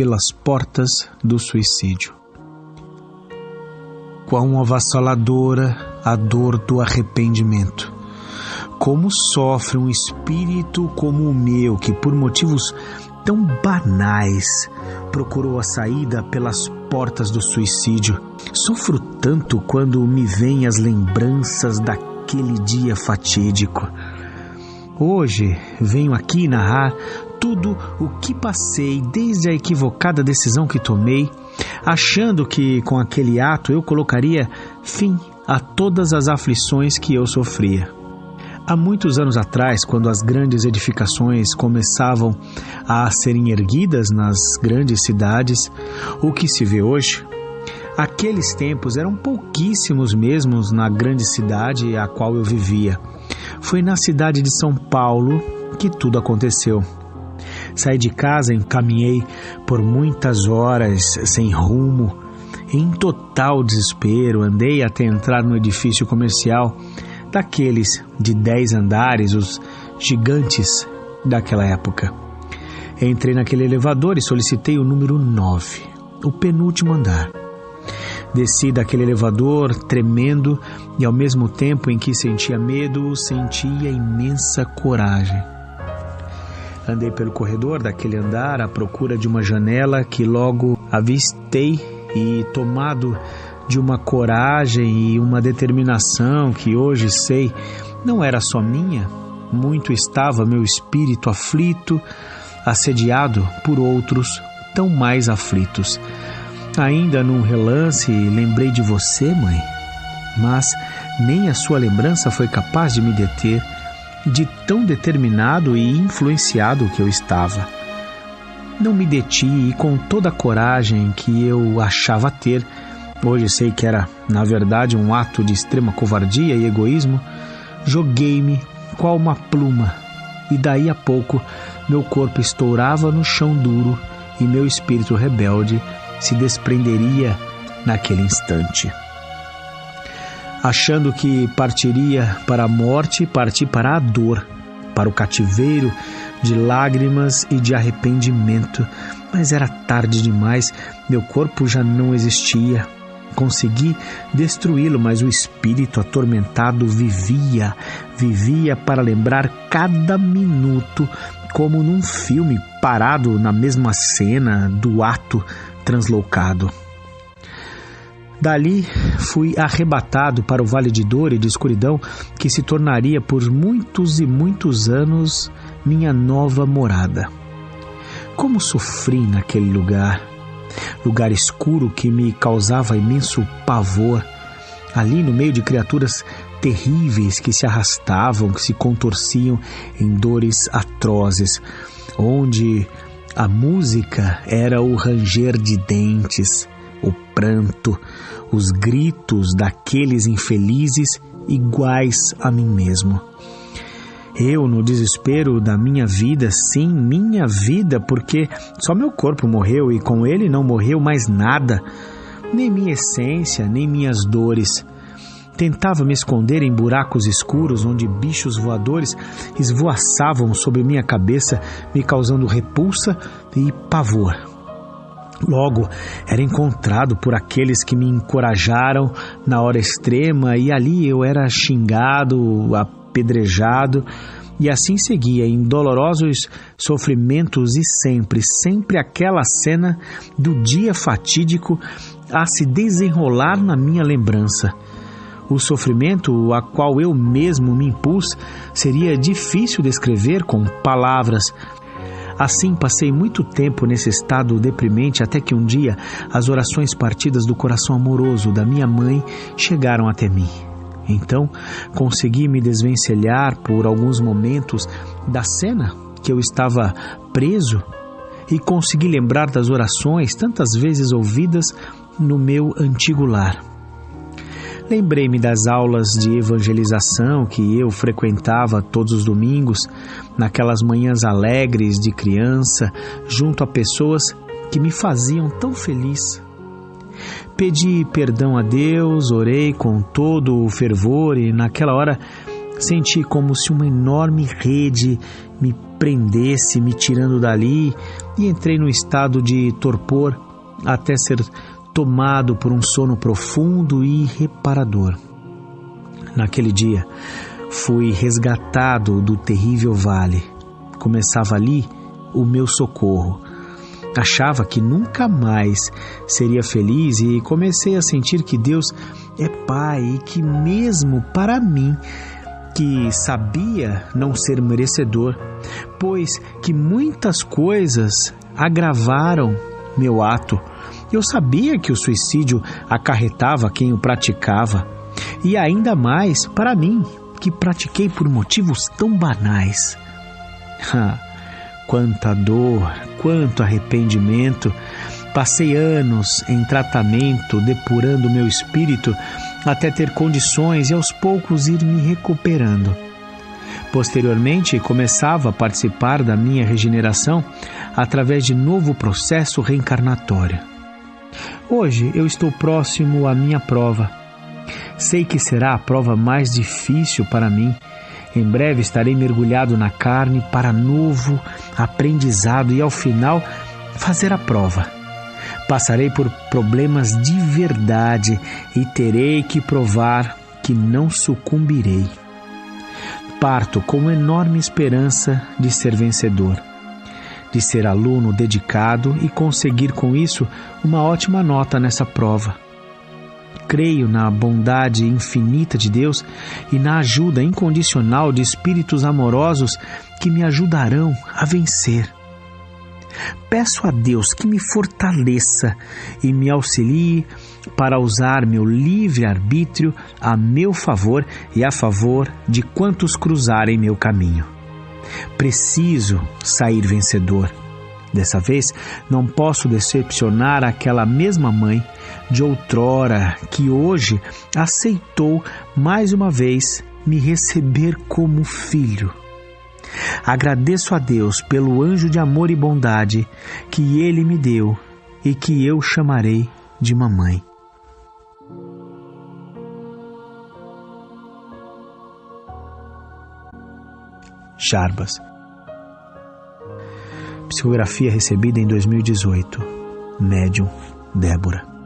pelas portas do suicídio. Quão avassaladora a dor do arrependimento! Como sofre um espírito como o meu, que por motivos tão banais procurou a saída pelas portas do suicídio. Sofro tanto quando me vêm as lembranças daquele dia fatídico. Hoje venho aqui narrar tudo o que passei desde a equivocada decisão que tomei, achando que com aquele ato eu colocaria fim a todas as aflições que eu sofria. Há muitos anos atrás, quando as grandes edificações começavam a serem erguidas nas grandes cidades, o que se vê hoje, aqueles tempos eram pouquíssimos mesmo na grande cidade a qual eu vivia. Foi na cidade de São Paulo que tudo aconteceu. Saí de casa, encaminhei por muitas horas sem rumo, em total desespero, andei até entrar no edifício comercial daqueles de 10 andares, os gigantes daquela época. Entrei naquele elevador e solicitei o número 9, o penúltimo andar. Desci daquele elevador tremendo e ao mesmo tempo em que sentia medo, sentia imensa coragem. Andei pelo corredor daquele andar à procura de uma janela que logo avistei e, tomado de uma coragem e uma determinação que hoje sei não era só minha, muito estava meu espírito aflito, assediado por outros tão mais aflitos. Ainda num relance lembrei de você, mãe, mas nem a sua lembrança foi capaz de me deter, de tão determinado e influenciado que eu estava. Não me deti e com toda a coragem que eu achava ter, hoje sei que era, na verdade, um ato de extrema covardia e egoísmo, joguei-me qual uma pluma e daí a pouco meu corpo estourava no chão duro e meu espírito rebelde se desprenderia naquele instante. Achando que partiria para a morte, parti para a dor, para o cativeiro de lágrimas e de arrependimento, mas era tarde demais, meu corpo já não existia. Consegui destruí-lo, mas o espírito atormentado vivia para lembrar cada minuto, como num filme parado na mesma cena do ato translocado. Dali fui arrebatado para o vale de dor e de escuridão que se tornaria por muitos e muitos anos minha nova morada. Como sofri naquele lugar escuro que me causava imenso pavor, ali no meio de criaturas terríveis que se arrastavam, que se contorciam em dores atrozes, onde a música era o ranger de dentes, o pranto, os gritos daqueles infelizes iguais a mim mesmo. Eu, no desespero da minha vida, sim, minha vida, porque só meu corpo morreu e com ele não morreu mais nada, nem minha essência, nem minhas dores. Tentava me esconder em buracos escuros onde bichos voadores esvoaçavam sobre minha cabeça, me causando repulsa e pavor. Logo, era encontrado por aqueles que me encorajaram na hora extrema e ali eu era xingado, apedrejado e assim seguia em dolorosos sofrimentos e sempre aquela cena do dia fatídico a se desenrolar na minha lembrança. O sofrimento a qual eu mesmo me impus seria difícil descrever com palavras. Assim passei muito tempo nesse estado deprimente até que um dia as orações partidas do coração amoroso da minha mãe chegaram até mim. Então consegui me desvencilhar por alguns momentos da cena que eu estava preso e consegui lembrar das orações tantas vezes ouvidas no meu antigo lar. Lembrei-me das aulas de evangelização que eu frequentava todos os domingos, naquelas manhãs alegres de criança, junto a pessoas que me faziam tão feliz. Pedi perdão a Deus, orei com todo o fervor e naquela hora Senti como se uma enorme rede me prendesse, me tirando dali, e entrei no estado de torpor até ser tomado por um sono profundo e reparador. Naquele dia, fui resgatado do terrível vale. Começava ali o meu socorro. Achava que nunca mais seria feliz e comecei a sentir que Deus é Pai e que mesmo para mim, que sabia não ser merecedor, pois que muitas coisas agravaram meu ato. Eu sabia que o suicídio acarretava quem o praticava, e ainda mais para mim, que pratiquei por motivos tão banais. Quanta dor, quanto arrependimento. Passei anos em tratamento, depurando meu espírito até ter condições e aos poucos ir me recuperando. Posteriormente, começava a participar da minha regeneração através de novo processo reencarnatório. Hoje eu estou próximo à minha prova. Sei que será a prova mais difícil para mim. Em breve estarei mergulhado na carne para novo aprendizado e, ao final, fazer a prova. Passarei por problemas de verdade e terei que provar que não sucumbirei. Parto com enorme esperança de ser vencedor, de ser aluno dedicado e conseguir com isso uma ótima nota nessa prova. Creio na bondade infinita de Deus e na ajuda incondicional de espíritos amorosos que me ajudarão a vencer. Peço a Deus que me fortaleça e me auxilie para usar meu livre-arbítrio a meu favor e a favor de quantos cruzarem meu caminho. Preciso sair vencedor. Dessa vez, não posso decepcionar aquela mesma mãe de outrora que hoje aceitou mais uma vez me receber como filho. Agradeço a Deus pelo anjo de amor e bondade que Ele me deu e que eu chamarei de mamãe. Jarbas. Psicografia recebida em 2018. Médium Débora.